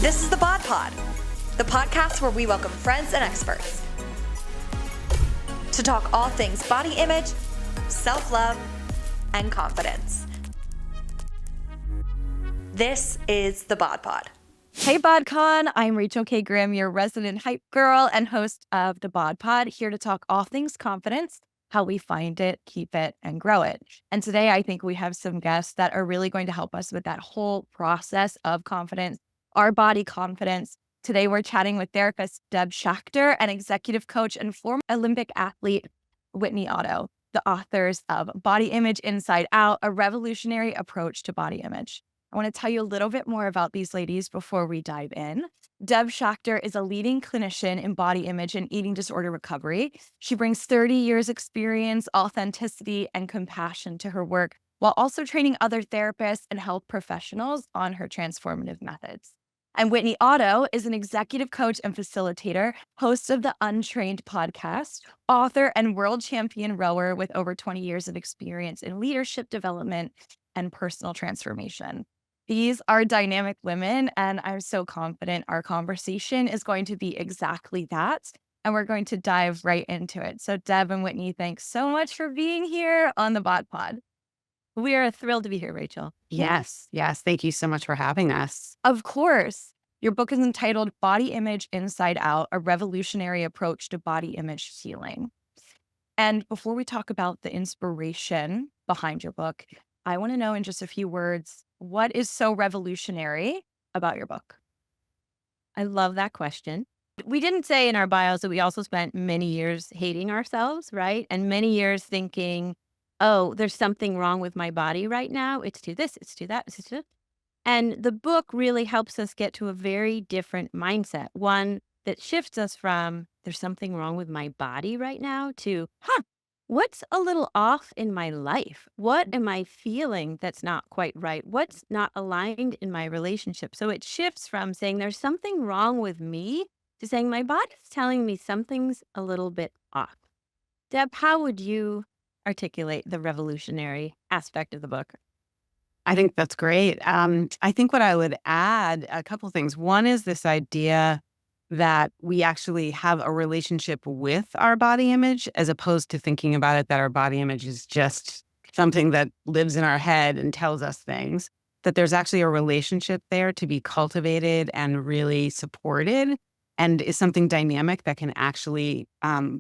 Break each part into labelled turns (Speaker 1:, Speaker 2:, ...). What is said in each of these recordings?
Speaker 1: This is the BodPod, the podcast where we welcome friends and experts to talk all things body image, self-love, and confidence. This is the BodPod.
Speaker 2: Hey BodCon, I'm Rachel K. Grimm, your resident hype girl and host of the BodPod, here to talk all things confidence, how we find it, keep it, and grow it. And today I think we have some guests that are really going to help us with that whole process of confidence, our body confidence. Today we're chatting with therapist Deb Schachter and executive coach and former Olympic athlete Whitney Otto, the authors of Body Image Inside Out, a revolutionary approach to body image. I want to tell you a little bit more about these ladies before we dive in. Deb Schachter is a leading clinician in body image and eating disorder recovery. She brings 30 years experience, authenticity, and compassion to her work, while also training other therapists and health professionals on her transformative methods. And Whitney Otto is an executive coach and facilitator, host of the Untrained podcast, author and world champion rower with over 20 years of experience in leadership development and personal transformation. These are dynamic women, and I'm so confident our conversation is going to be exactly that, and we're going to dive right into it. So Deb and Whitney, thanks so much for being here on the BodPod.
Speaker 3: We are thrilled to be here, Rachel.
Speaker 4: Yes. Thank you so much for having us.
Speaker 2: Of course. Your book is entitled Body Image Inside Out, a revolutionary approach to body image healing. And before we talk about the inspiration behind your book, I want to know in just a few words, what is so revolutionary about your book?
Speaker 3: I love that question. We didn't say in our bios that we also spent many years hating ourselves, right? And many years thinking, oh, there's something wrong with my body right now. It's to this, it's to that, it's to that. And the book really helps us get to a very different mindset, one that shifts us from there's something wrong with my body right now to, what's a little off in my life? What am I feeling that's not quite right? What's not aligned in my relationship? So it shifts from saying there's something wrong with me to saying my body's telling me something's a little bit off. Deb, how would you articulate the revolutionary aspect of the book?
Speaker 4: I think that's great. I think what I would add, a couple things. One is this idea that we actually have a relationship with our body image, as opposed to thinking about it that our body image is just something that lives in our head and tells us things, that there's actually a relationship there to be cultivated and really supported, and is something dynamic that can actually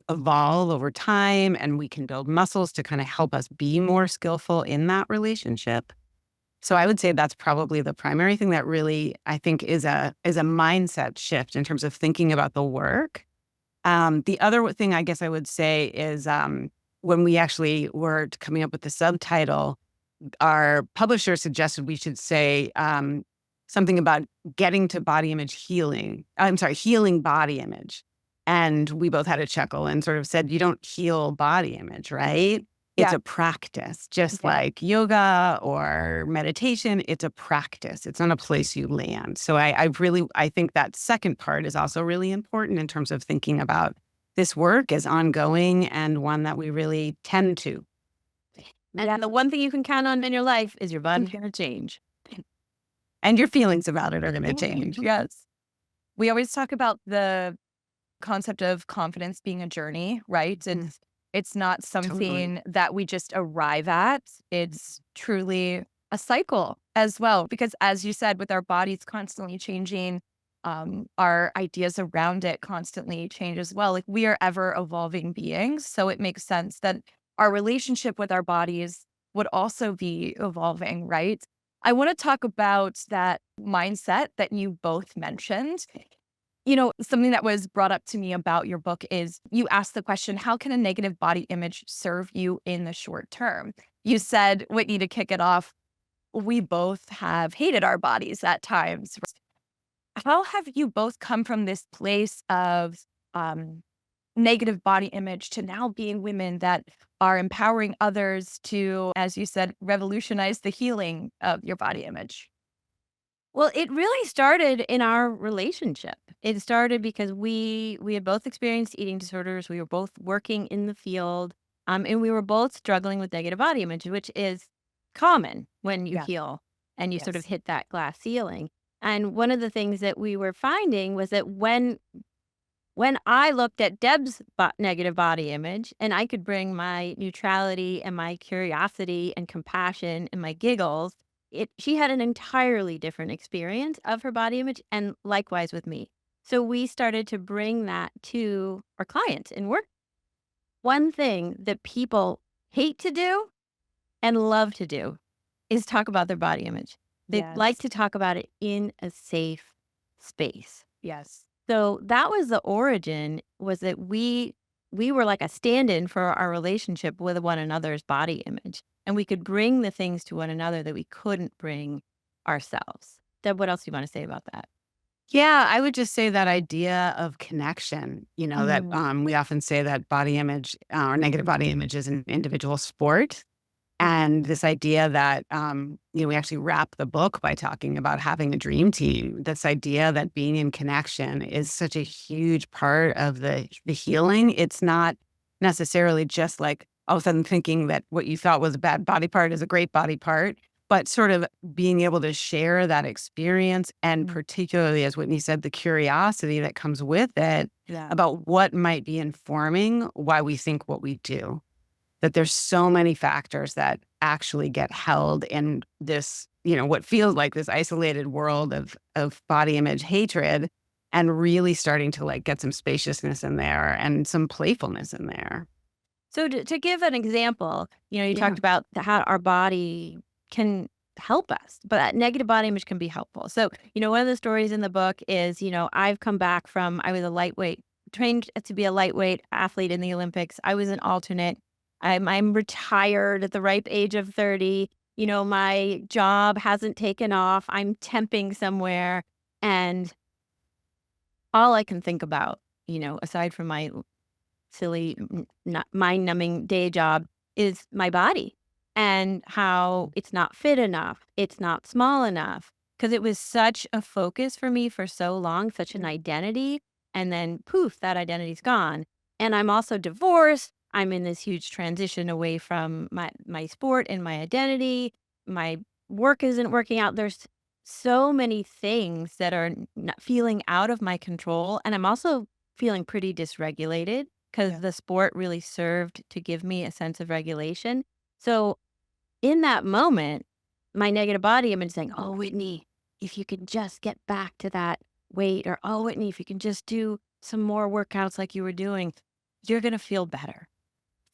Speaker 4: evolve over time, and we can build muscles to kind of help us be more skillful in that relationship. So I would say that's probably the primary thing that really, I think, is a mindset shift in terms of thinking about the work. The other thing I guess I would say is when we actually were coming up with the subtitle, our publisher suggested we should say something about getting to body image healing. Healing body image. And we both had a chuckle and sort of said, you don't heal body image, right? It's a practice, just like yoga or meditation. It's a practice. It's not a place you land. So I think that second part is also really important in terms of thinking about this work as ongoing and one that we really tend to.
Speaker 3: And the one thing you can count on in your life is your body's going to change.
Speaker 4: And your feelings about it are going to change.
Speaker 2: Yes. We always talk about the concept of confidence being a journey, right? And it's not something that we just arrive at. It's truly a cycle as well, because as you said, with our bodies constantly changing, our ideas around it constantly change as well. Like, we are ever evolving beings. So it makes sense that our relationship with our bodies would also be evolving, right? I want to talk about that mindset that you both mentioned. You know, something that was brought up to me about your book is you asked the question, how can a negative body image serve you in the short term? You said, Whitney, to kick it off, we both have hated our bodies at times. How have you both come from this place of negative body image to now being women that are empowering others to, as you said, revolutionize the healing of your body image?
Speaker 3: Well, it really started in our relationship. It started because we had both experienced eating disorders. We were both working in the field, and we were both struggling with negative body image, which is common when you heal and you sort of hit that glass ceiling. And one of the things that we were finding was that when I looked at Deb's negative body image and I could bring my neutrality and my curiosity and compassion and my giggles, she had an entirely different experience of her body image, and likewise with me. So we started to bring that to our clients in work. One thing that people hate to do and love to do is talk about their body image. They like to talk about it in a safe space.
Speaker 2: Yes.
Speaker 3: So that was the origin, was that we were like a stand-in for our relationship with one another's body image. And we could bring the things to one another that we couldn't bring ourselves. Deb, what else do you want to say about that?
Speaker 4: Yeah, I would just say that idea of connection, that we often say that body image or negative body image is an individual sport. And this idea that, we actually wrap the book by talking about having a dream team. This idea that being in connection is such a huge part of the healing. It's not necessarily just like all of a sudden thinking that what you thought was a bad body part is a great body part, but sort of being able to share that experience. And particularly, as Whitney said, the curiosity that comes with it about what might be informing why we think what we do. That there's so many factors that actually get held in this, what feels like this isolated world of body image hatred, and really starting to like get some spaciousness in there and some playfulness in there.
Speaker 3: So to give an example, you talked about how our body can help us, but that negative body image can be helpful. So, one of the stories in the book is, I've come back from, I was trained to be a lightweight athlete in the Olympics. I was an alternate. I'm retired at the ripe age of 30. My job hasn't taken off. I'm temping somewhere. And all I can think about, aside from my silly, mind-numbing day job, is my body and how it's not fit enough. It's not small enough. Because it was such a focus for me for so long, such an identity. And then poof, that identity's gone. And I'm also divorced. I'm in this huge transition away from my sport and my identity. My work isn't working out. There's so many things that are feeling out of my control. And I'm also feeling pretty dysregulated because the sport really served to give me a sense of regulation. So in that moment, my negative body image saying, oh, Whitney, if you could just get back to that weight, or, oh, Whitney, if you can just do some more workouts like you were doing, you're going to feel better.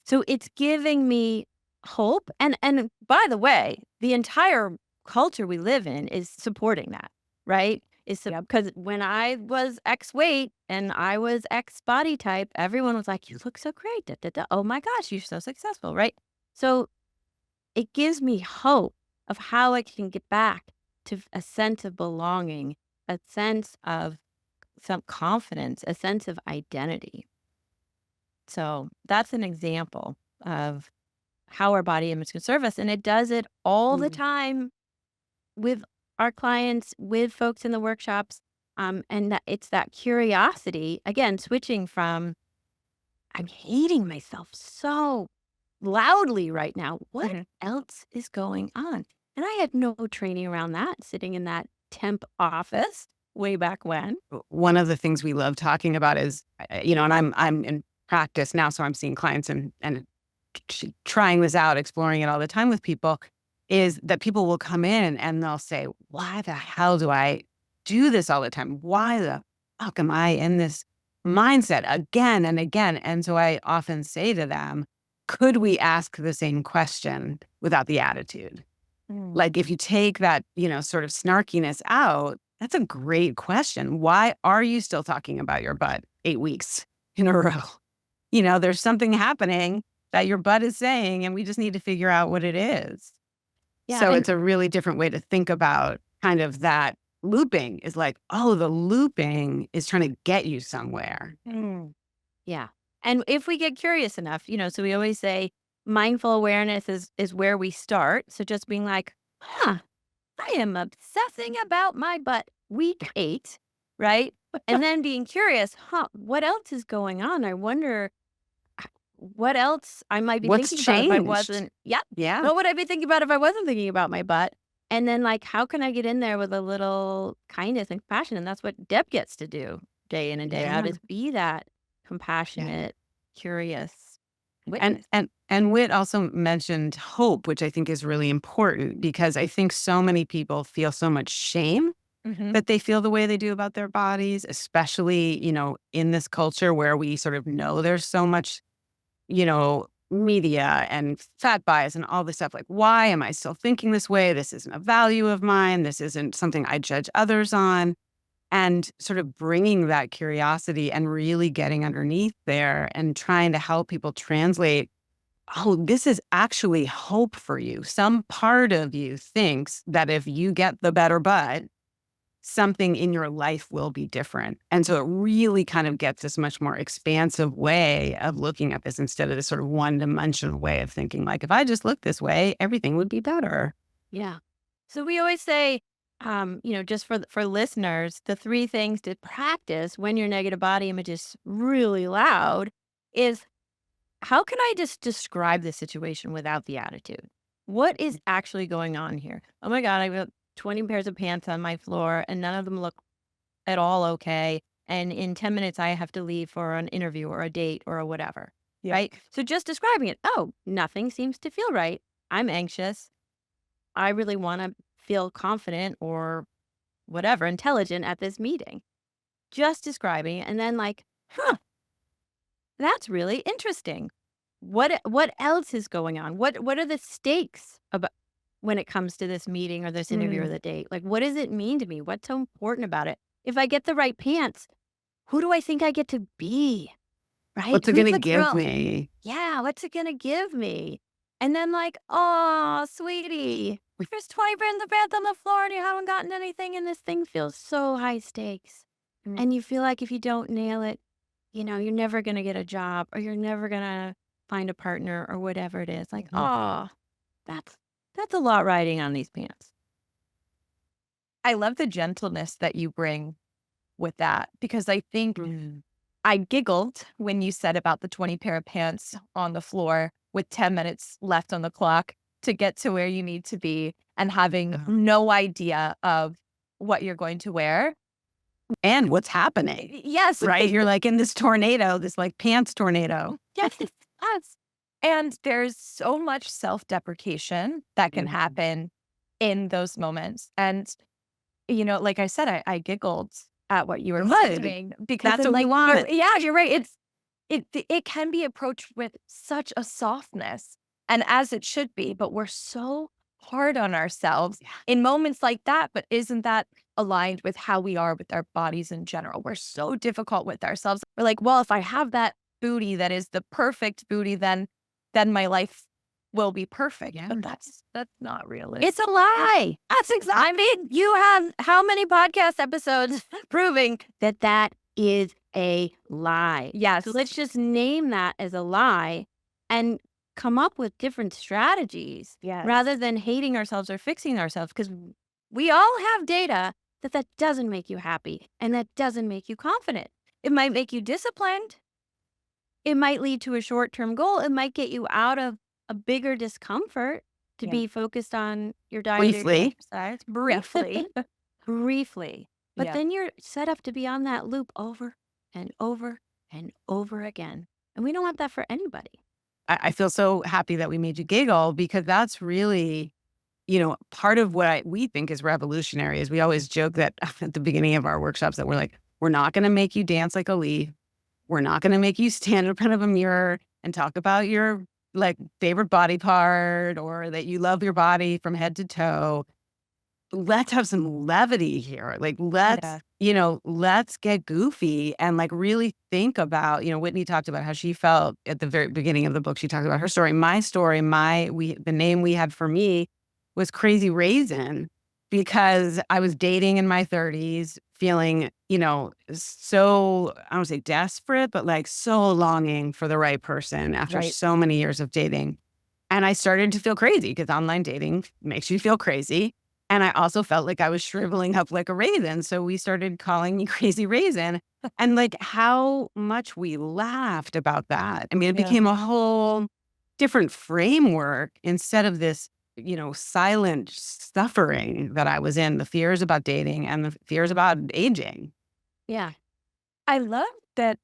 Speaker 3: So it's giving me hope. And by the way, the entire culture we live in is supporting that, right? Because when I was X weight and I was X body type, everyone was like, you look so great. Da, da, da. Oh my gosh, you're so successful, right? So it gives me hope of how I can get back to a sense of belonging, a sense of some confidence, a sense of identity. So that's an example of how our body image can serve us. And it does it all the time with our clients, with folks in the workshops. And it's that curiosity, again, switching from, I'm hating myself so loudly right now. What else is going on? And I had no training around that, sitting in that temp office way back when.
Speaker 4: One of the things we love talking about is, and I'm in practice now, so I'm seeing clients and trying this out, exploring it all the time with people, is that people will come in and they'll say, why the hell do I do this all the time? Why the fuck am I in this mindset again and again? And so I often say to them, could we ask the same question without the attitude? Like if you take that, sort of snarkiness out, that's a great question. Why are you still talking about your butt 8 weeks in a row? There's something happening that your butt is saying, and we just need to figure out what it is. Yeah, so it's a really different way to think about kind of that looping is like, oh, the looping is trying to get you somewhere.
Speaker 3: Yeah. And if we get curious enough, so we always say mindful awareness is where we start. So just being like, I am obsessing about my butt week 8, right? And then being curious, what else is going on? I wonder what else I might be thinking about if I wasn't. Yeah. What would I be thinking about if I wasn't thinking about my butt? And then like, how can I get in there with a little kindness and compassion? And that's what Deb gets to do day in and day out, is be that compassionate, curious witness.
Speaker 4: And Whit also mentioned hope, which I think is really important, because I think so many people feel so much shame that they feel the way they do about their bodies, especially, in this culture where we sort of know there's so much, media and fat bias and all this stuff. Like, why am I still thinking this way? This isn't a value of mine. This isn't something I judge others on. And sort of bringing that curiosity and really getting underneath there and trying to help people translate, oh, this is actually hope for you. Some part of you thinks that if you get the better butt, something in your life will be different. And so it really kind of gets this much more expansive way of looking at this, instead of this sort of one-dimensional way of thinking, like, if I just look this way, everything would be better.
Speaker 3: Yeah. So we always say, just for listeners, the 3 things to practice when your negative body image is really loud is, how can I just describe the situation without the attitude? What is actually going on here? Oh my God, I've got 20 pairs of pants on my floor and none of them look at all okay. And in 10 minutes, I have to leave for an interview or a date or a whatever.
Speaker 2: Yeah.
Speaker 3: Right? So just describing it. Oh, nothing seems to feel right. I'm anxious. I really want to feel confident or whatever, intelligent at this meeting. Just describing it. And then like, that's really interesting. What else is going on? What are the stakes about when it comes to this meeting or this interview or the date? Like, what does it mean to me? What's so important about it? If I get the right pants, who do I think I get to be? Right?
Speaker 4: What's it
Speaker 3: Who's
Speaker 4: going to
Speaker 3: the
Speaker 4: give
Speaker 3: girl?
Speaker 4: me?
Speaker 3: Yeah, what's it going to give me? And then like, oh, sweetie, there's 20 pairs of pants on the floor and you haven't gotten anything and this thing feels so high stakes. And you feel like if you don't nail it, you're never going to get a job or you're never going to find a partner or whatever it is. Like, oh, that's a lot riding on these pants.
Speaker 2: I love the gentleness that you bring with that, because I think I giggled when you said about the 20 pair of pants on the floor with 10 minutes left on the clock to get to where you need to be and having no idea of what you're going to wear.
Speaker 4: And what's happening.
Speaker 2: Yes.
Speaker 4: Right? You're like in this tornado, this like pants tornado.
Speaker 2: Yes. Yes. And there's so much self-deprecation that can happen in those moments. And, like I said, I giggled at what you were saying, because
Speaker 4: That's
Speaker 2: then,
Speaker 4: what we want.
Speaker 2: You're right. It can be approached with such a softness, and as it should be, but we're so hard on ourselves in moments like that. But isn't that aligned with how we are with our bodies in general? We're so difficult with ourselves. We're like, well, if I have that booty that is the perfect booty, then my life will be perfect.
Speaker 4: Yeah.
Speaker 2: But that's not realistic.
Speaker 3: It's a lie. That's exactly. I mean, you have how many podcast episodes proving that is a lie?
Speaker 2: Yes.
Speaker 3: So let's just name that as a lie and come up with different strategies rather than hating ourselves or fixing ourselves, because we all have data that doesn't make you happy and that doesn't make you confident. It might make you disciplined. It might lead to a short-term goal. It might get you out of a bigger discomfort to be focused on your diet or your
Speaker 4: Briefly.
Speaker 3: exercise. Briefly. But then you're set up to be on that loop over and over and over again. And we don't want that for anybody.
Speaker 4: I feel so happy that we made you giggle, because that's really, part of what we think is revolutionary. Is we always joke that at the beginning of our workshops that we're like, we're not going to make you dance like a leaf. We're not going to make you stand in front of a mirror and talk about your favorite body part or that you love your body from head to toe. Let's have some levity here. Let's get goofy and really think about, Whitney talked about how she felt at the very beginning of the book. She talked about her story. My story, the name we had for me was Crazy Raisin, because I was dating in my 30s, feeling, so, I don't say desperate, but so longing for the right person after so many years of dating. And I started to feel crazy, because online dating makes you feel crazy. And I also felt like I was shriveling up like a raisin. So we started calling me Crazy Raisin. And how much we laughed about that. I mean, it became a whole different framework instead of this silent suffering that I was in, the fears about dating and the fears about aging.
Speaker 3: Yeah.
Speaker 2: I love that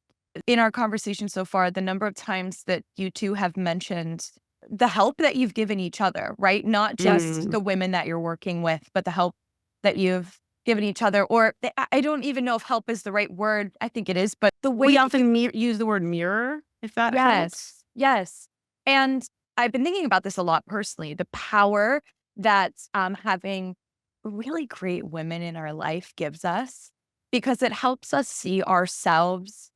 Speaker 2: in our conversation so far, the number of times that you two have mentioned the help that you've given each other, right? Not just the women that you're working with, but the help that you've given each other. Or I don't even know if help is the right word. I think it is, but the way
Speaker 4: We often use the word mirror, if that helps.
Speaker 2: Yes. And I've been thinking about this a lot personally, the power that having really great women in our life gives us, because it helps us see ourselves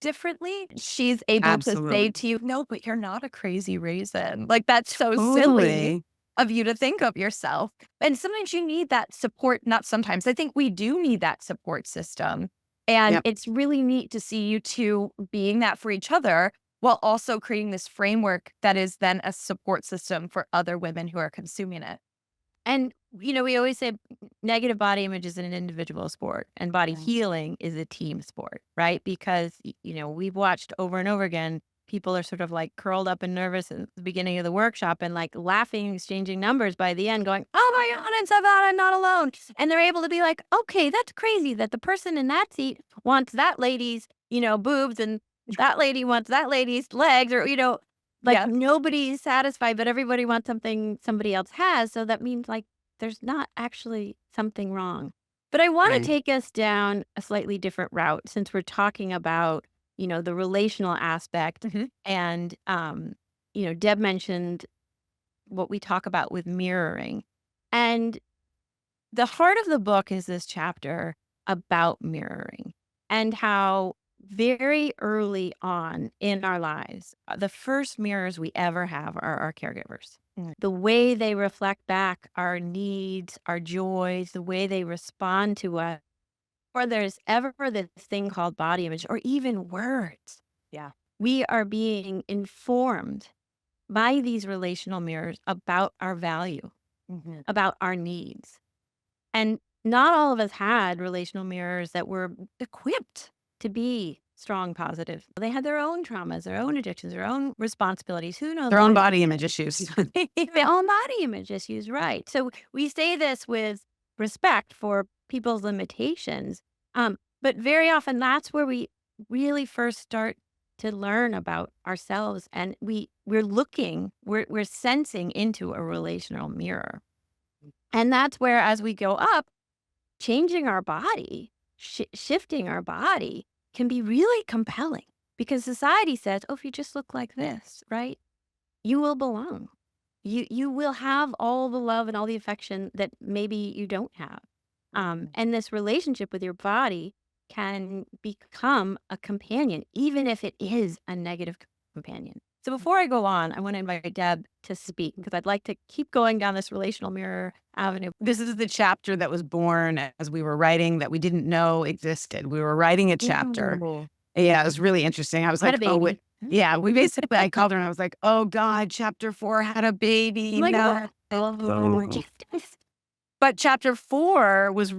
Speaker 2: differently. She's able to say
Speaker 4: Absolutely.
Speaker 2: to you, no, but you're not a crazy raisin. Like, that's so silly
Speaker 4: Totally.
Speaker 2: of you to think of yourself. And sometimes you need that support. Not sometimes. I think we do need that support system. And
Speaker 4: Yep.
Speaker 2: it's really neat to see you two being that for each other while also creating this framework that is then a support system for other women who are consuming it.
Speaker 3: And, we always say negative body image is an individual sport and body
Speaker 2: Right.
Speaker 3: healing is a team sport, right? Because, we've watched over and over again, people are sort of like curled up and nervous at the beginning of the workshop and like laughing, exchanging numbers by the end, going, oh my God, I'm so glad I'm not alone. And they're able to be like, okay, that's crazy that the person in that seat wants that lady's, boobs and that lady wants that lady's legs or, like
Speaker 2: Yeah.
Speaker 3: nobody's satisfied, but everybody wants something somebody else has. So that means like there's not actually something wrong. But I want to
Speaker 4: Right.
Speaker 3: take us down a slightly different route since we're talking about, the relational aspect. And, Deb mentioned what we talk about with mirroring. And the heart of the book is this chapter about mirroring and how very early on in our lives, the first mirrors we ever have are our caregivers. The way they reflect back our needs, our joys, the way they respond to us, or there's ever this thing called body image or even words.
Speaker 2: Yeah.
Speaker 3: We are being informed by these relational mirrors about our value, about our needs. And not all of us had relational mirrors that were equipped to be strong, positive. They had their own traumas, their own addictions, their own responsibilities. Who knows?
Speaker 4: Their own
Speaker 3: why?
Speaker 4: body image issues.
Speaker 3: Their own body image issues, right? So we say this with respect for people's limitations, but very often that's where we really first start to learn about ourselves, and we're sensing into a relational mirror. And that's where, as we go up, changing our body, shifting our body can be really compelling because society says, oh, if you just look like this, right, you will belong. You will have all the love and all the affection that maybe you don't have. And this relationship with your body can become a companion, even if it is a negative companion. So before I go on, I want to invite Deb to speak because I'd like to keep going down this relational mirror avenue.
Speaker 4: This is the chapter that was born as we were writing that we didn't know existed. We were writing a chapter. Yeah, it was really interesting. I was
Speaker 3: Had
Speaker 4: like,
Speaker 3: a
Speaker 4: oh,
Speaker 3: baby.
Speaker 4: yeah, we basically, I called her and I was like, oh God, chapter 4 had a baby.
Speaker 3: Like,
Speaker 4: No. But chapter 4 is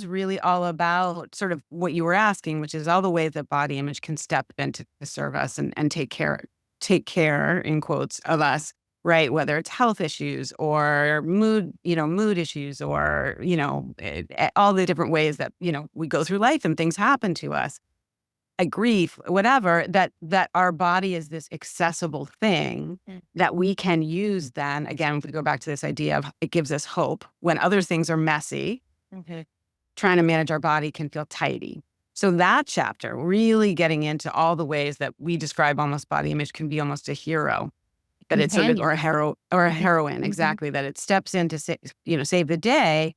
Speaker 4: really all about sort of what you were asking, which is all the ways that body image can step in to serve us and take care in quotes of us, right? Whether it's health issues or mood issues or, all the different ways that, we go through life and things happen to us. Grief, whatever, that our body is this accessible thing that we can use then. Again, if we go back to this idea of it gives us hope when other things are messy, trying to manage our body can feel tidy. So that chapter, really getting into all the ways that we describe almost body image can be almost a hero, that it's sort of, or a heroine, exactly, that it steps in to save the day.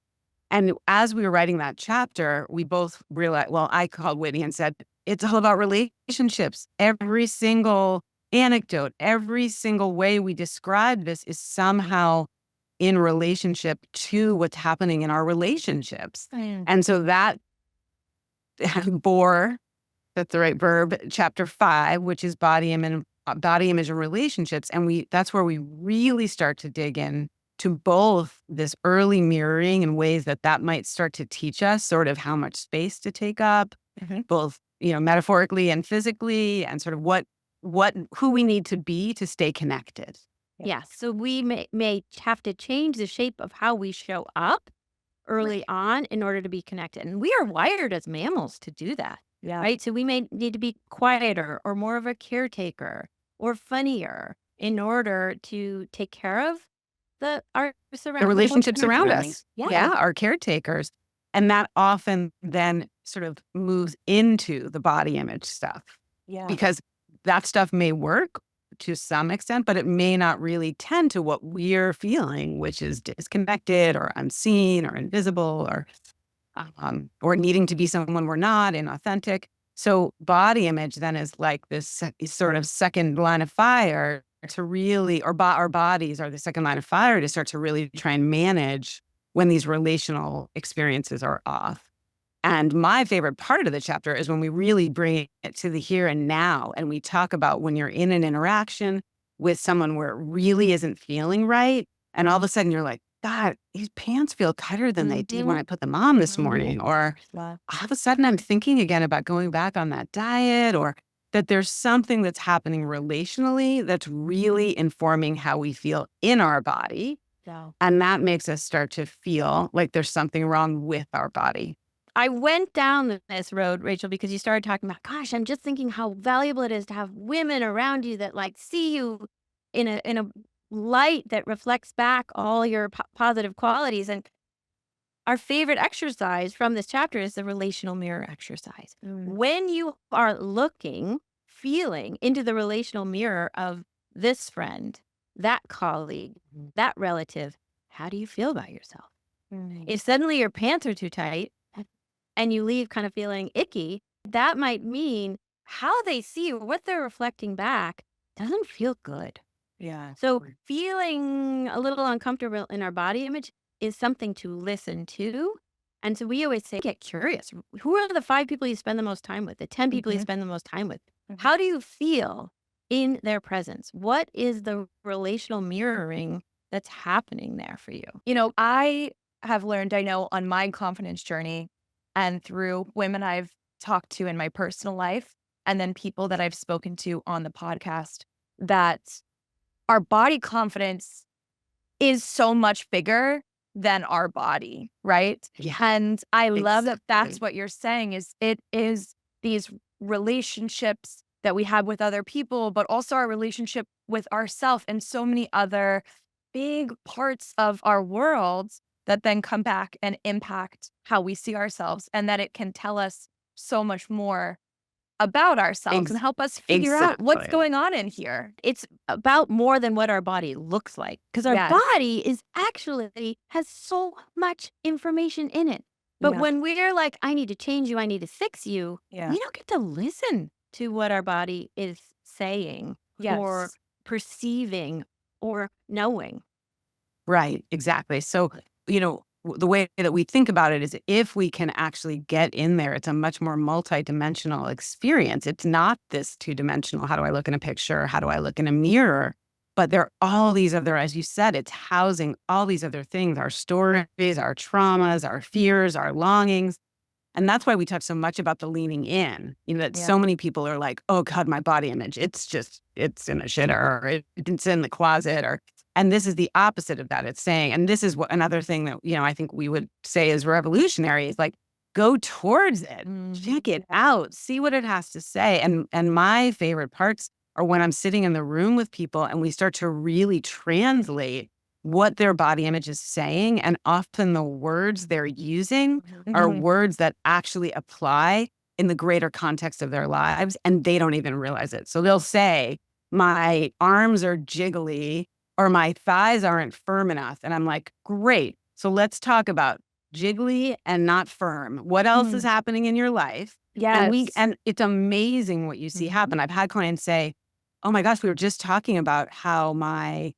Speaker 4: And as we were writing that chapter, we both realized, well, I called Whitney and said, it's all about relationships. Every single anecdote, every single way we describe this is somehow in relationship to what's happening in our relationships. And so that bore, that's the right verb, chapter 5, which is body image and relationships. And that's where we really start to dig in to both this early mirroring and ways that might start to teach us sort of how much space to take up, both, metaphorically and physically, and sort of who we need to be to stay connected.
Speaker 3: Yeah. So we may have to change the shape of how we show up early on in order to be connected. And we are wired as mammals to do that.
Speaker 2: Yeah.
Speaker 3: Right. So we may need to be quieter or more of a caretaker or funnier in order to take care of our
Speaker 4: The relationships around us.
Speaker 3: Yeah.
Speaker 4: Our caretakers. And that often then sort of moves into the body image stuff
Speaker 2: Yeah.
Speaker 4: because that stuff may work to some extent, but it may not really tend to what we're feeling, which is disconnected or unseen or invisible or needing to be someone we're not, inauthentic. So body image then is like this sort of second line of fire to really, our bodies are the second line of fire to start to really try and manage when these relational experiences are off. And my favorite part of the chapter is when we really bring it to the here and now. And we talk about when you're in an interaction with someone where it really isn't feeling right. And all of a sudden you're like, God, these pants feel tighter than they did when I put them on this morning. Or all of a sudden I'm thinking again about going back on that diet, or that there's something that's happening relationally that's really informing how we feel in our body.
Speaker 3: So
Speaker 4: And that makes us start to feel like there's something wrong with our body.
Speaker 3: I went down this road, Rachel, because you started talking about, gosh, I'm just thinking how valuable it is to have women around you that like see you in a light that reflects back all your positive qualities. And our favorite exercise from this chapter is the relational mirror exercise. When you are feeling into the relational mirror of this friend, that colleague, that relative, how do you feel about yourself? If suddenly your pants are too tight and you leave kind of feeling icky, that might mean how they see you, what they're reflecting back, doesn't feel good.
Speaker 2: Yeah.
Speaker 3: So feeling a little uncomfortable in our body image is something to listen to. And so we always say, get curious. Who are the 5 people you spend the most time with, the 10 people you spend the most time with? How do you feel in their presence? What is the relational mirroring that's happening there for you?
Speaker 2: You know, I have learned, I know on my confidence journey and through women I've talked to in my personal life, and then people that I've spoken to on the podcast, that our body confidence is so much bigger than our body, right?
Speaker 4: Yeah.
Speaker 2: And I love that that's
Speaker 4: Exactly.
Speaker 2: what you're saying is it is these relationships that we have with other people, but also our relationship with ourselves and so many other big parts of our world that then come back and impact how we see ourselves, and that it can tell us so much more about ourselves and help us figure out what's
Speaker 4: Exactly.
Speaker 2: going on in here.
Speaker 3: It's about more than what our body looks like, because our
Speaker 2: Yes.
Speaker 3: body is actually has so much information in it. But
Speaker 2: Yeah.
Speaker 3: when we're like, I need to change you, I need to fix you,
Speaker 2: Yeah.
Speaker 3: we don't get to listen to what our body is saying or
Speaker 2: Yes.
Speaker 3: perceiving or knowing.
Speaker 4: Right, exactly. So, the way that we think about it is if we can actually get in there, it's a much more multidimensional experience. It's not this two-dimensional, how do I look in a picture? How do I look in a mirror? But there are all these other, as you said, it's housing all these other things, our stories, our traumas, our fears, our longings. And that's why we talk so much about the leaning in, that
Speaker 2: Yeah.
Speaker 4: so many people are like, oh God, my body image, it's in a shitter, or it's in the closet, and this is the opposite of that. It's saying, and this is what another thing that, I think we would say is revolutionary is like, go towards it, check it out, see what it has to say. And my favorite parts are when I'm sitting in the room with people and we start to really translate what their body image is saying. And often the words they're using are words that actually apply in the greater context of their lives, and they don't even realize it. So they'll say, my arms are jiggly, or my thighs aren't firm enough. And I'm like, great. So let's talk about jiggly and not firm. What else is happening in your life?
Speaker 2: Yes.
Speaker 4: And it's amazing what you see happen. I've had clients say, oh my gosh, we were just talking about how my,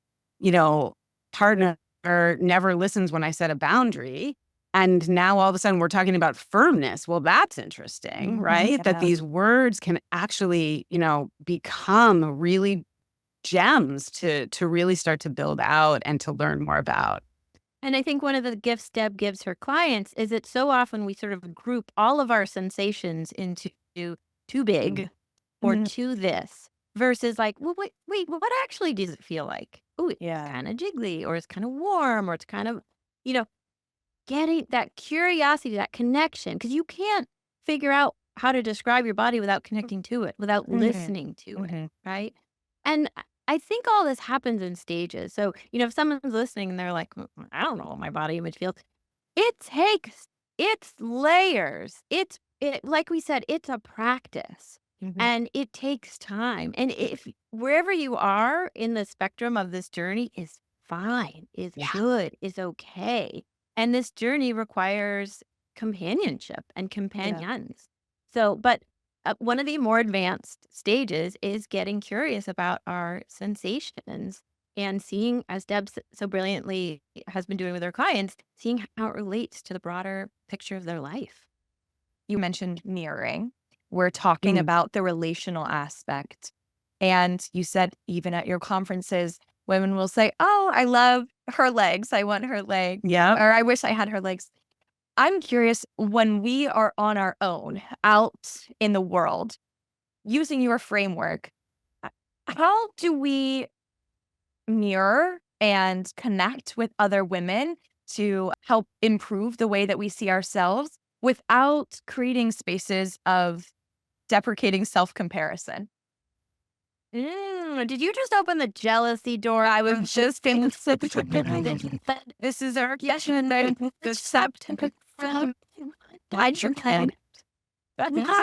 Speaker 4: partner never listens when I set a boundary. And now all of a sudden we're talking about firmness. Well, that's interesting, right? That
Speaker 2: Yeah.
Speaker 4: these words can actually, become really gems to really start to build out and to learn more about.
Speaker 3: And I think one of the gifts Deb gives her clients is that so often we sort of group all of our sensations into too big or too this versus like, well, wait, what actually does it feel like? oh, it's
Speaker 2: Yeah.
Speaker 3: kind of jiggly, or it's kind of warm, or it's kind of, you know, getting that curiosity, that connection, because you can't figure out how to describe your body without connecting to it, without
Speaker 2: Mhm.
Speaker 3: listening to it,
Speaker 2: Mhm.
Speaker 3: right? And I think all this happens in stages. So, if someone's listening and they're like, I don't know what my body image feels, it takes, it's layers. Like we said, it's a practice
Speaker 2: Mhm.
Speaker 3: and it takes time. And if wherever you are in the spectrum of this journey is fine, is
Speaker 4: Yeah.
Speaker 3: good, is okay. And this journey requires companionship and companions. So, but one of the more advanced stages is getting curious about our sensations and seeing, as Deb so brilliantly has been doing with her clients, seeing how it relates to the broader picture of their life.
Speaker 2: You mentioned mirroring. We're talking about the relational aspect. And you said even at your conferences, women will say, oh, I love her legs. I want her legs.
Speaker 4: Yeah.
Speaker 2: Or I wish I had her legs. I'm curious, when we are on our own out in the world, using your framework, how do we mirror and connect with other women to help improve the way that we see ourselves without creating spaces of deprecating self-comparison?
Speaker 3: Did you just open the jealousy door?
Speaker 2: I was just in
Speaker 3: This is our
Speaker 2: question. Accept from your plan.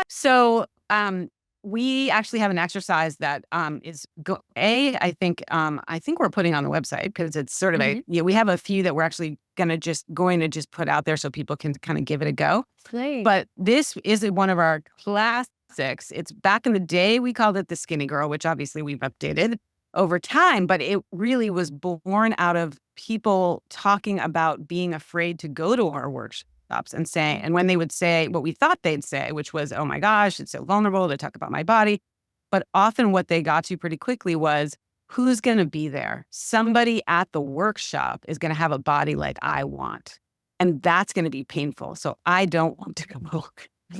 Speaker 4: So we actually have an exercise that is I think we're putting on the website because it's sort of we have a few that we're actually going to just put out there so people can kind of give it a go.
Speaker 3: Great.
Speaker 4: But this is one of our classics. It's back in the day, we called it the skinny girl, which obviously we've updated over time, but it really was born out of people talking about being afraid to go to our workshops and saying, and when they would say what we thought they'd say, which was, oh my gosh, it's so vulnerable to talk about my body. But often what they got to pretty quickly was, who's going to be there? Somebody at the workshop is going to have a body like I want. And that's going to be painful. So I don't want to go.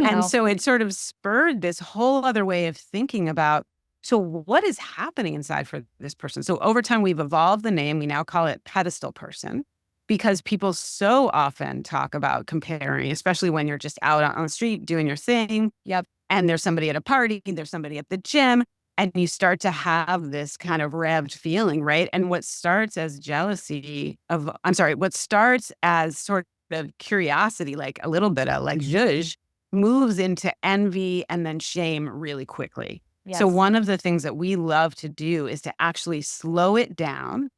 Speaker 4: And so it sort of spurred this whole other way of thinking about, so what is happening inside for this person? So over time, we've evolved the name. We now call it pedestal person because people so often talk about comparing, especially when you're just out on the street doing your thing.
Speaker 2: Yep.
Speaker 4: And there's somebody at a party, there's somebody at the gym, and you start to have this kind of revved feeling, right? And what starts as what starts as sort of curiosity, like a little bit of like zhuzh, moves into envy and then shame really quickly.
Speaker 2: Yes.
Speaker 4: So one of the things that we love to do is to actually slow it down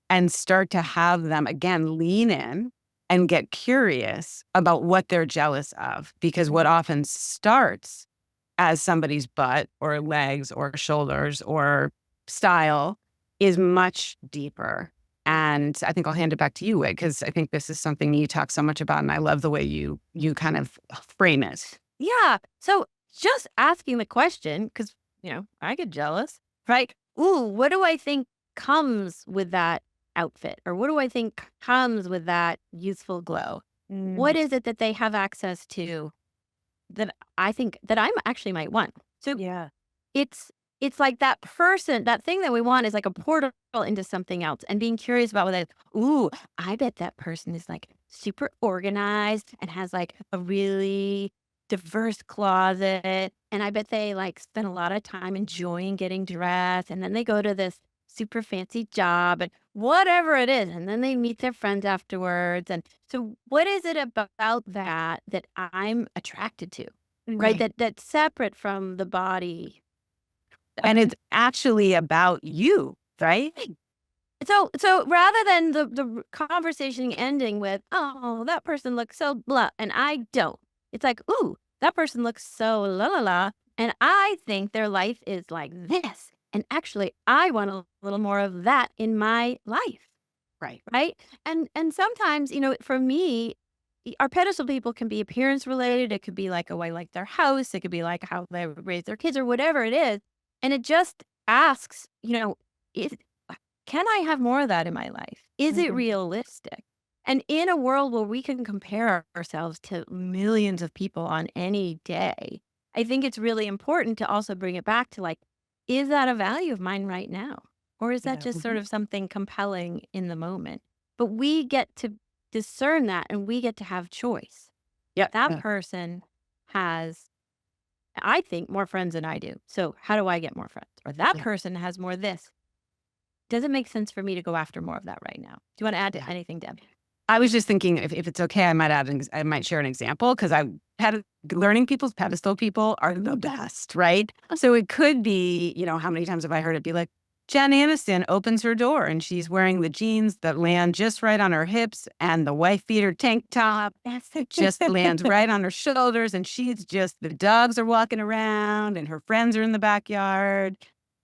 Speaker 4: and start to have them, again, lean in and get curious about what they're jealous of. Because what often starts as somebody's butt or legs or shoulders or style is much deeper. And I think I'll hand it back to you, Whit, because I think this is something you talk so much about, and I love the way you kind of frame it.
Speaker 3: Yeah. So just asking the question, because, I get jealous, right? Ooh, what do I think comes with that outfit? Or what do I think comes with that youthful glow? What is it that they have access to that I think that I actually might want? So
Speaker 2: Yeah.
Speaker 3: it's like that person, that thing that we want is like a portal into something else, and being curious about what ooh, I bet that person is like super organized and has like a really diverse closet. And I bet they like spend a lot of time enjoying getting dressed. And then they go to this super fancy job and whatever it is. And then they meet their friends afterwards. And so what is it about that I'm attracted to? Right. That's separate from the body.
Speaker 4: And it's actually about you, right?
Speaker 3: So rather than the conversation ending with, oh, that person looks so blah, and I don't, it's like, ooh, that person looks so la la la, and I think their life is like this. And actually, I want a little more of that in my life.
Speaker 4: Right.
Speaker 3: Right. And sometimes, for me, our pedestal people can be appearance related. It could be like, oh, I like their house. It could be like how they raise their kids or whatever it is. And it just asks, can I have more of that in my life? Is it realistic? And in a world where we can compare ourselves to millions of people on any day, I think it's really important to also bring it back to like, is that a value of mine right now? Or is that
Speaker 4: Yeah.
Speaker 3: just sort of something compelling in the moment? But we get to discern that and we get to have choice.
Speaker 4: Yeah.
Speaker 3: That person has, I think, more friends than I do. So how do I get more friends? Or that
Speaker 4: Yeah.
Speaker 3: person has more this. Does it make sense for me to go after more of that right now? Do you want to add
Speaker 4: Yeah.
Speaker 3: anything, Deb?
Speaker 4: I was just thinking if it's okay, I might I might share an example because I had learning people's pedestal people are the best, right? So it could be, how many times have I heard it be like, Jen Aniston opens her door and she's wearing the jeans that land just right on her hips and the wife beater tank top just lands right on her shoulders. And the dogs are walking around and her friends are in the backyard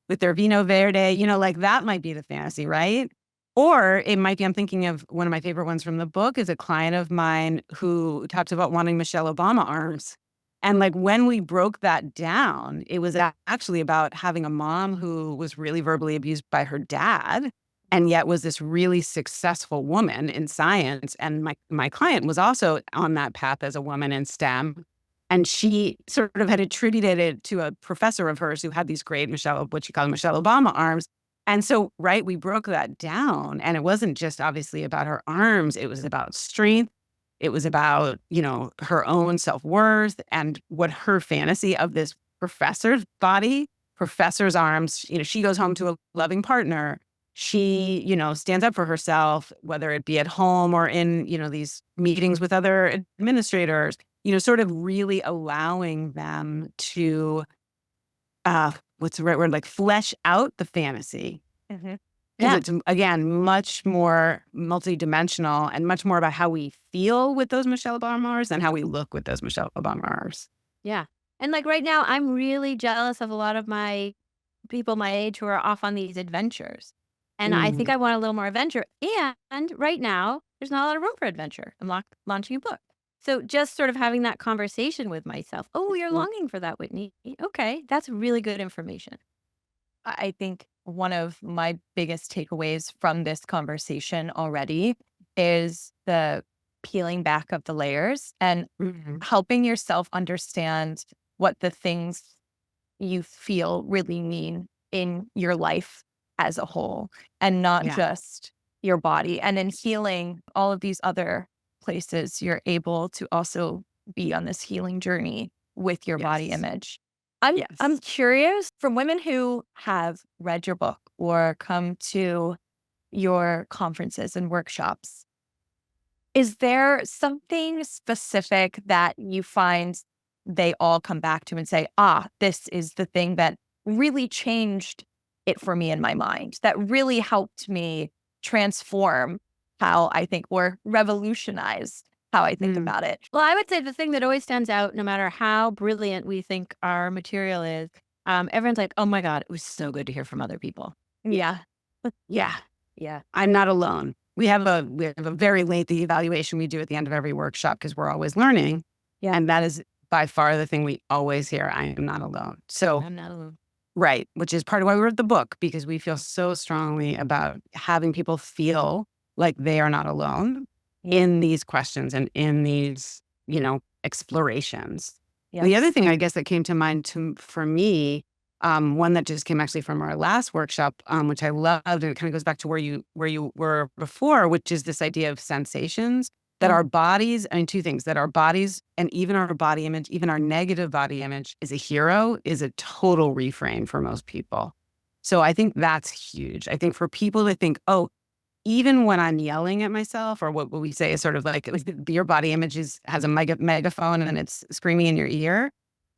Speaker 4: with their vino verde, like that might be the fantasy, right? Or it might be, I'm thinking of one of my favorite ones from the book is a client of mine who talks about wanting Michelle Obama arms. And like when we broke that down, it was actually about having a mom who was really verbally abused by her dad and yet was this really successful woman in science. And my client was also on that path as a woman in STEM. And she sort of had attributed it to a professor of hers who had these great what she called Michelle Obama arms. And so, right, we broke that down. And it wasn't just obviously about her arms. It was about strength. It was about, her own self-worth and what her fantasy of this professor's body, professor's arms, she goes home to a loving partner. She, stands up for herself, whether it be at home or in, these meetings with other administrators, sort of really allowing them to what's the right word? Like flesh out the fantasy.
Speaker 2: Mm-hmm.
Speaker 4: Because it's, again, much more multidimensional and much more about how we feel with those Michelle Obama than how we look with those Michelle Obama.
Speaker 3: Yeah. And like right now, I'm really jealous of a lot of my people my age who are off on these adventures. And I think I want a little more adventure. And right now, there's not a lot of room for adventure. I'm launching a book. So just sort of having that conversation with myself. Oh, you're longing for that, Whitney. Okay, that's really good information.
Speaker 2: I think one of my biggest takeaways from this conversation already is the peeling back of the layers and helping yourself understand what the things you feel really mean in your life as a whole and not just your body. And in healing all of these other places, you're able to also be on this healing journey with your body image. I'm curious, from women who have read your book or come to your conferences and workshops, is there something specific that you find they all come back to and say, this is the thing that really changed it for me in my mind, that really helped me transform how I think, or revolutionize how I think about it?
Speaker 3: Well, I would say the thing that always stands out, no matter how brilliant we think our material is, everyone's like, oh my God, it was so good to hear from other people.
Speaker 2: Yeah.
Speaker 4: Yeah.
Speaker 3: Yeah.
Speaker 4: I'm not alone. We have a very lengthy evaluation we do at the end of every workshop because we're always learning.
Speaker 3: Yeah.
Speaker 4: And that is by far the thing we always hear. I am not alone. So
Speaker 3: I'm not alone.
Speaker 4: right, which is part of why we wrote the book, because we feel so strongly about having people feel like they are not alone in these questions and in these, explorations.
Speaker 2: Yes.
Speaker 4: The other thing I guess that came to mind for me, one that just came actually from our last workshop, which I loved, and it kind of goes back to where you were before, which is this idea of sensations, that our bodies, two things, that our bodies and even our body image, even our negative body image is a hero, is a total reframe for most people. So I think that's huge. I think for people to think, even when I'm yelling at myself, or what we say is sort of like your body image has a megaphone and it's screaming in your ear,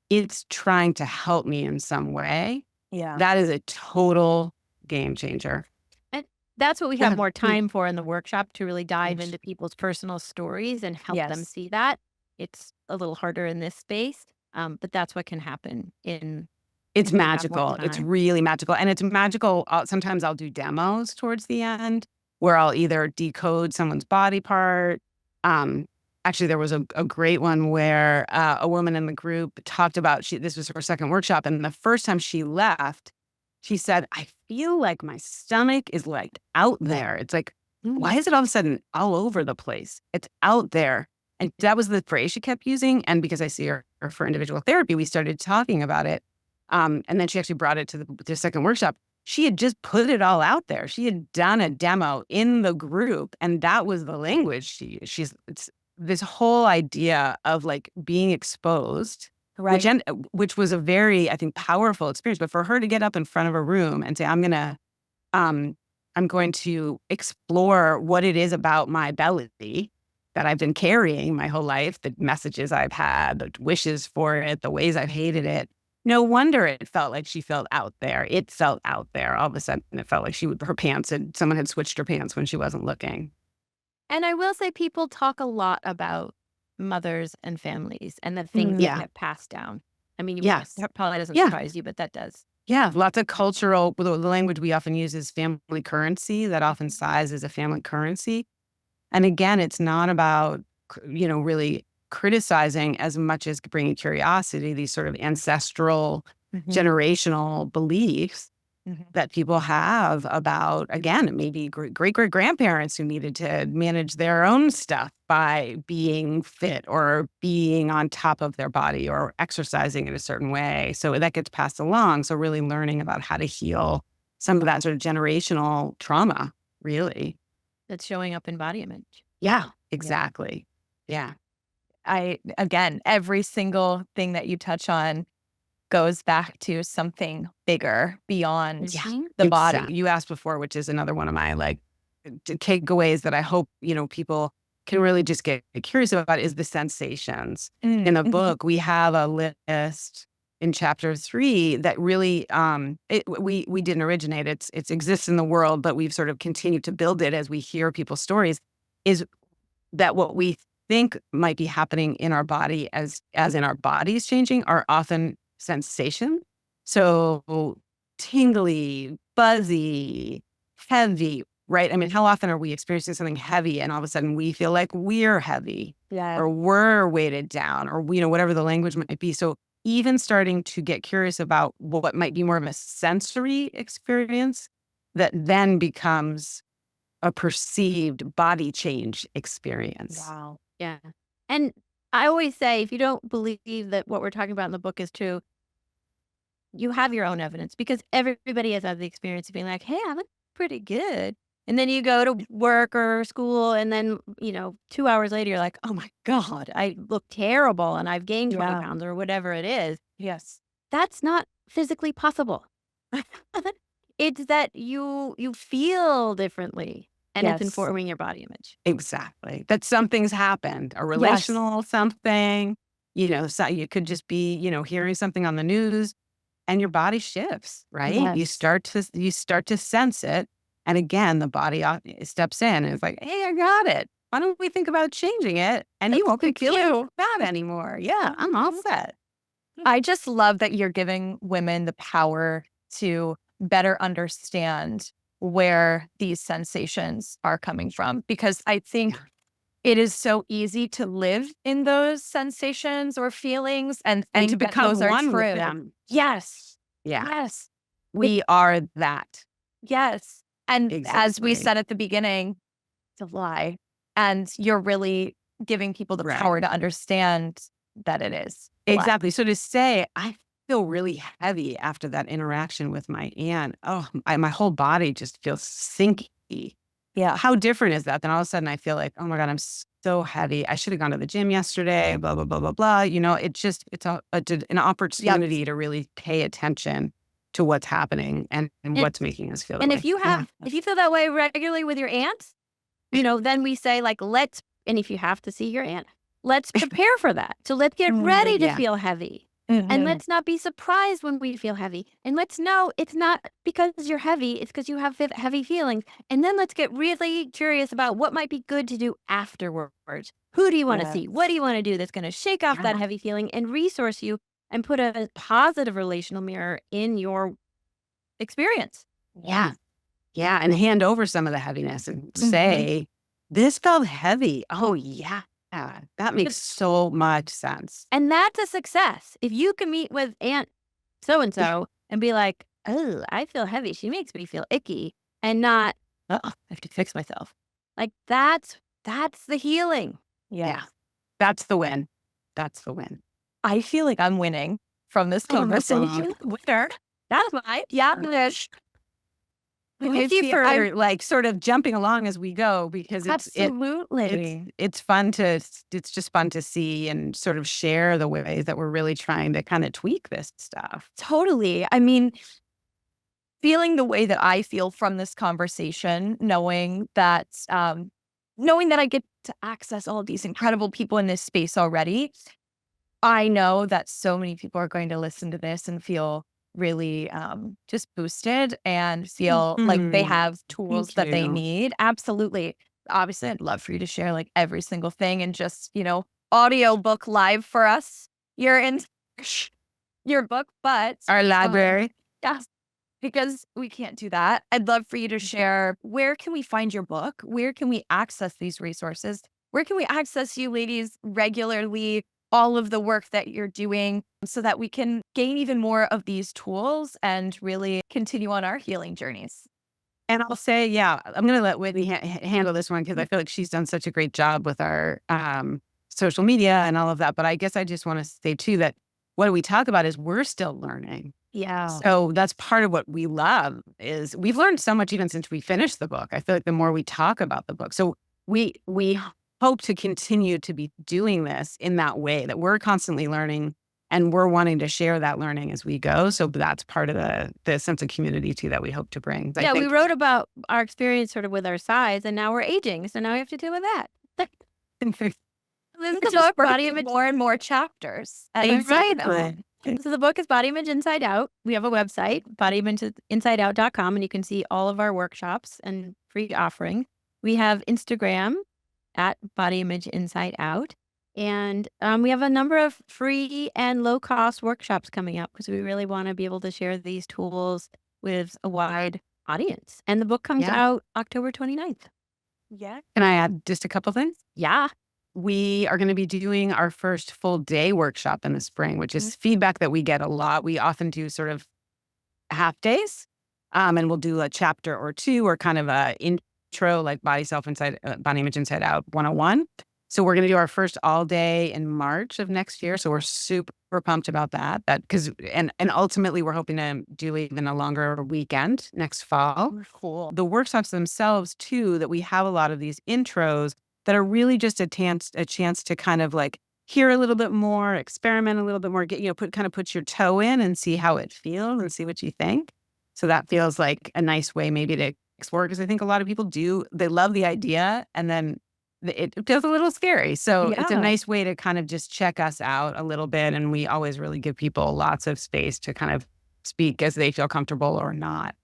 Speaker 4: it's trying to help me in some way.
Speaker 2: Yeah.
Speaker 4: That is a total game changer.
Speaker 3: And that's what we have more time for in the workshop, to really dive into people's personal stories and help them see that. It's a little harder in this space, but that's what can happen
Speaker 4: It's magical. It's really magical. And it's magical. Sometimes I'll do demos towards the end where I'll either decode someone's body part. Actually, there was a great one where a woman in the group talked about, this was her second workshop. And the first time she left, she said, I feel like my stomach is like out there. It's like, why is it all of a sudden all over the place? It's out there. And that was the phrase she kept using. And because I see her for individual therapy, we started talking about it. And then she actually brought it to the second workshop. she had just put it all out there. She had done a demo in the group, and that was the language it's this whole idea of like being exposed,
Speaker 2: Right.
Speaker 4: which was a very, I think, powerful experience. But for her to get up in front of a room and say, I'm going to explore what it is about my belly that I've been carrying my whole life, the messages I've had, the wishes for it, the ways I've hated it. No wonder it felt like she felt out there. It felt out there. All of a sudden, it felt like someone had switched her pants when she wasn't looking.
Speaker 3: And I will say people talk a lot about mothers and families and the things that
Speaker 4: Yeah.
Speaker 3: get passed down. I mean,
Speaker 4: Yes.
Speaker 3: that probably doesn't
Speaker 4: Yeah.
Speaker 3: surprise you, but that does.
Speaker 4: Yeah, lots of the language we often use is family currency. That often size is a family currency. And again, it's not about, really criticizing as much as bringing curiosity, these sort of ancestral, generational beliefs that people have about, again, maybe great-great-grandparents who needed to manage their own stuff by being fit or being on top of their body or exercising in a certain way. So that gets passed along. So really learning about how to heal some of that sort of generational trauma, really.
Speaker 3: That's showing up in body image.
Speaker 4: Yeah, exactly. Yeah.
Speaker 2: Again, every single thing that you touch on goes back to something bigger beyond the body.
Speaker 4: Exactly. You asked before, which is another one of my takeaways that I hope, people can really just get curious about, is the sensations. In the book, we have a list in chapter 3 that really, we didn't originate it. It exists in the world, but we've sort of continued to build it as we hear people's stories, is that what we think might be happening in our body as in our bodies changing are often sensation. So tingly, buzzy, heavy, right? I mean, how often are we experiencing something heavy and all of a sudden we feel like we're heavy or we're weighted down or, whatever the language might be. So even starting to get curious about what might be more of a sensory experience that then becomes a perceived body change experience.
Speaker 2: Wow.
Speaker 3: Yeah. And I always say, if you don't believe that what we're talking about in the book is true, you have your own evidence, because everybody has had the experience of being like, hey, I look pretty good. And then you go to work or school, and then, 2 hours later, you're like, oh my God, I look terrible and I've gained 20 pounds or whatever it is.
Speaker 2: Yes.
Speaker 3: That's not physically possible. It's that you feel differently, and it's informing your body image.
Speaker 4: Exactly. That something's happened, a relational something, so you could just be, hearing something on the news and your body shifts, right?
Speaker 2: Yes.
Speaker 4: You start to sense it. And again, the body steps in and it's like, hey, I got it. Why don't we think about changing it? And you won't be feeling bad anymore. Yeah, I'm all set.
Speaker 2: I just love that you're giving women the power to better understand where these sensations are coming from, because I think it is so easy to live in those sensations or feelings and
Speaker 4: to become
Speaker 2: those are
Speaker 4: one
Speaker 2: true.
Speaker 4: with them.
Speaker 2: Yes.
Speaker 4: Yeah.
Speaker 2: Yes.
Speaker 4: We are that.
Speaker 2: Yes. And as we
Speaker 4: Exactly.
Speaker 2: said at the beginning, it's a lie. And you're really giving people the power to understand that it is a lie.
Speaker 4: Exactly. So to say, I feel really heavy after that interaction with my aunt. Oh, my whole body just feels sinky.
Speaker 2: Yeah.
Speaker 4: How different is that? Then all of a sudden I feel like, oh my God, I'm so heavy. I should have gone to the gym yesterday, blah, blah, blah, blah, blah. It's an opportunity to really pay attention to what's happening and what's making us feel that
Speaker 3: And
Speaker 4: way.
Speaker 3: if you feel that way regularly with your aunt, then we say, like, and if you have to see your aunt, let's prepare for that. So let's get ready to feel heavy. And let's not be surprised when we feel heavy. And let's know it's not because you're heavy, it's because you have heavy feelings. And then let's get really curious about what might be good to do afterwards. Who do you want to see? What do you want to do that's going to shake off that heavy feeling and resource you and put a positive relational mirror in your experience?
Speaker 4: Yeah. Yeah. And hand over some of the heaviness and say, this felt heavy. Oh, yeah. That makes so much sense.
Speaker 3: And that's a success. If you can meet with Aunt so-and-so and be like, oh, I feel heavy. She makes me feel icky, and not, oh, I have to fix myself. Like, that's the healing.
Speaker 4: Yeah. That's the win. That's the win.
Speaker 2: I feel like I'm winning from this conversation.
Speaker 3: Winner. That's right. Yeah. Thank you for
Speaker 4: like sort of jumping along as we go, because
Speaker 3: absolutely.
Speaker 4: it's fun it's just fun to see and sort of share the ways that we're really trying to kind of tweak this stuff.
Speaker 2: Totally. I mean, feeling the way that I feel from this conversation, knowing that I get to access all of these incredible people in this space already, I know that so many people are going to listen to this and feel really just boosted and feel like they have tools that they need. Absolutely. Obviously, I'd love for you to share like every single thing and just, audiobook live for us. You're in your book, but
Speaker 4: Our library.
Speaker 2: yes, because we can't do that. I'd love for you to share, where can we find your book? Where can we access these resources? Where can we access you ladies regularly? All of the work that you're doing so that we can gain even more of these tools and really continue on our healing journeys.
Speaker 4: And I'll say, yeah, I'm going to let Whitney handle this one, because I feel like she's done such a great job with our social media and all of that. But I guess I just want to say too that what we talk about is we're still learning.
Speaker 2: Yeah.
Speaker 4: So that's part of what we love, is we've learned so much even since we finished the book. I feel like the more we talk about the book. So we hope to continue to be doing this in that way, that we're constantly learning and we're wanting to share that learning as we go. So that's part of the sense of community too that we hope to bring.
Speaker 3: Yeah, we wrote about our experience sort of with our size, and now we're aging. So now we have to deal with that.
Speaker 2: The book body image, more and more chapters.
Speaker 3: Exactly. So the book is Body Image Inside Out. We have a website, bodyimageinsideout.com, and you can see all of our workshops and free offerings. We have Instagram at Body Image Inside Out. And we have a number of free and low-cost workshops coming up, because we really want to be able to share these tools with a wide audience. And the book comes out October 29th.
Speaker 2: Yeah.
Speaker 4: Can I add just a couple things?
Speaker 3: Yeah.
Speaker 4: We are going to be doing our first full day workshop in the spring, which is feedback that we get a lot. We often do sort of half days, and we'll do a chapter or two, or kind of a intro, like Body Image Inside Out 101. So we're going to do our first all day in March of next year. So we're super pumped about that. And ultimately we're hoping to do even a longer weekend next fall.
Speaker 2: Cool.
Speaker 4: The workshops themselves too, that we have a lot of these intros that are really just a chance to kind of like hear a little bit more, experiment a little bit more, get, put your toe in and see how it feels and see what you think. So that feels like a nice way maybe to explore, because I think a lot of people they love the idea, and then it feels a little scary. So it's a nice way to kind of just check us out a little bit. And we always really give people lots of space to kind of speak as they feel comfortable or not.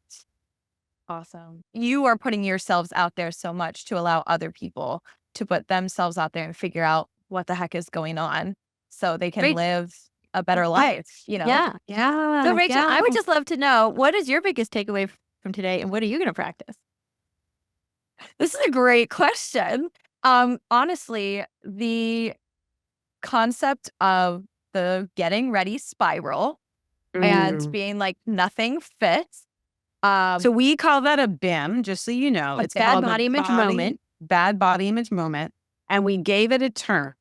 Speaker 2: Awesome. You are putting yourselves out there so much to allow other people to put themselves out there and figure out what the heck is going on so they can live a better life,
Speaker 3: Yeah.
Speaker 2: Yeah.
Speaker 3: So Rachel, I would just love to know, what is your biggest takeaway from today, and what are you going to practice?
Speaker 2: This is a great question. Honestly, the concept of the getting ready spiral and being like nothing fits.
Speaker 4: So we call that a BIM, just so you know.
Speaker 3: It's bad body image moment.
Speaker 4: Bad body image moment. And we gave it a term,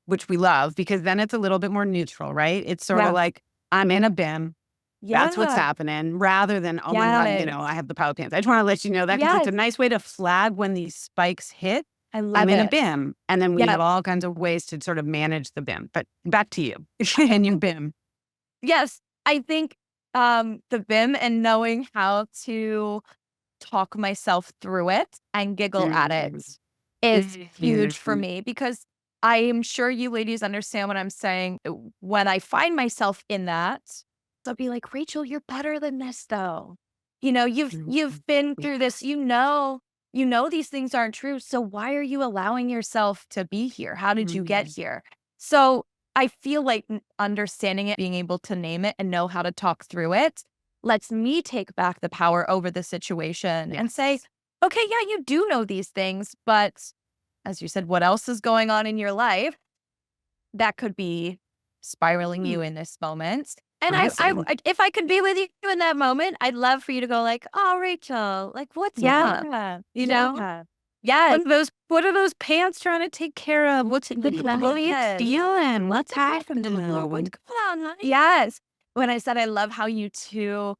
Speaker 4: which we love, because then it's a little bit more neutral, right? It's sort of like, I'm in a BIM. That's what's happening, rather than, oh my God, I have the power pants. I just want to let you know that, because it's a nice way to flag when these spikes hit. I'm in a BIM. And then we have all kinds of ways to sort of manage the BIM. But back to you and your BIM.
Speaker 2: Yes, I think the BIM and knowing how to talk myself through it and giggle at it is huge for me, because I am sure you ladies understand what I'm saying. When I find myself in that, I'll be like, Rachel, you're better than this though. You've been through this, these things aren't true. So why are you allowing yourself to be here? How did you get here? So I feel like understanding it, being able to name it and know how to talk through it, lets me take back the power over the situation and say, okay, yeah, you do know these things, but as you said, what else is going on in your life that could be spiraling you in this moment? And I, if I could be with you in that moment, I'd love for you to go like, oh, Rachel, like what's up? Yeah. What are those pants trying to take care of? What are you stealing? What's happening? What's going on? Yes. When I said I love how you two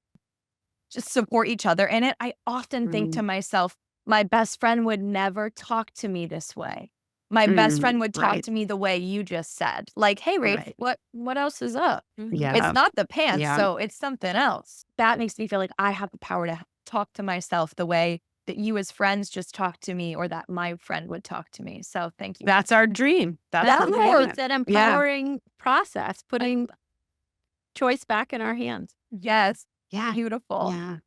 Speaker 2: just support each other in it. I often think to myself, my best friend would never talk to me this way. My best friend would talk
Speaker 4: Right.
Speaker 2: to me the way you just said. Like, hey, Rafe,
Speaker 4: Right.
Speaker 2: what else is up?
Speaker 4: Yeah.
Speaker 2: It's not the pants,
Speaker 4: Yeah.
Speaker 2: so it's something else. That makes me feel like I have the power to talk to myself the way that you as friends just talk to me, or that my friend would talk to me. So thank you.
Speaker 4: That's our dream. That's
Speaker 2: That's
Speaker 4: what we
Speaker 2: it.
Speaker 4: want.
Speaker 3: It's an empowering process, putting choice back in our hands.
Speaker 2: Yes.
Speaker 4: Yeah.
Speaker 2: Beautiful.
Speaker 4: Yeah.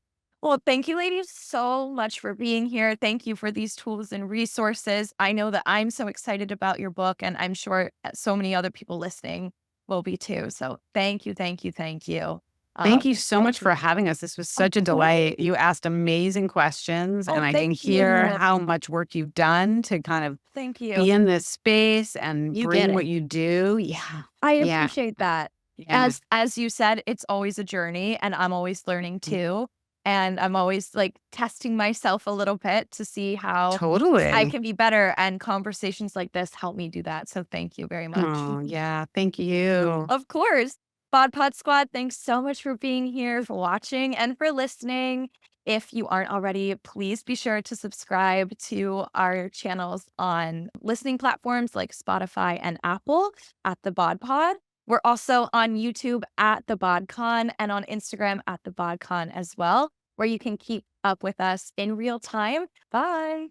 Speaker 2: Well, thank you, ladies, so much for being here. Thank you for these tools and resources. I know that I'm so excited about your book, and I'm sure so many other people listening will be too. So thank you, thank you, thank you.
Speaker 4: Thank you so much for having us. This was such a delight. You asked amazing questions, and I can
Speaker 2: thank
Speaker 4: hear
Speaker 2: you.
Speaker 4: how much work you've done to kind of
Speaker 2: Thank you.
Speaker 4: be in this space and
Speaker 3: You
Speaker 4: bring
Speaker 3: get
Speaker 4: what
Speaker 3: it.
Speaker 4: you do. Yeah.
Speaker 3: I
Speaker 4: Yeah.
Speaker 3: appreciate that.
Speaker 4: Yeah.
Speaker 2: As you said, it's always a journey, and I'm always learning too. And I'm always like testing myself a little bit to see how
Speaker 4: Totally.
Speaker 2: I can be better. And conversations like this help me do that. So thank you very much.
Speaker 4: Oh, yeah. Thank you.
Speaker 2: Of course. BodPod Squad, thanks so much for being here, for watching, and for listening. If you aren't already, please be sure to subscribe to our channels on listening platforms like Spotify and Apple at the BodPod. We're also on YouTube at the BodCon and on Instagram at the BodCon as well, where you can keep up with us in real time. Bye.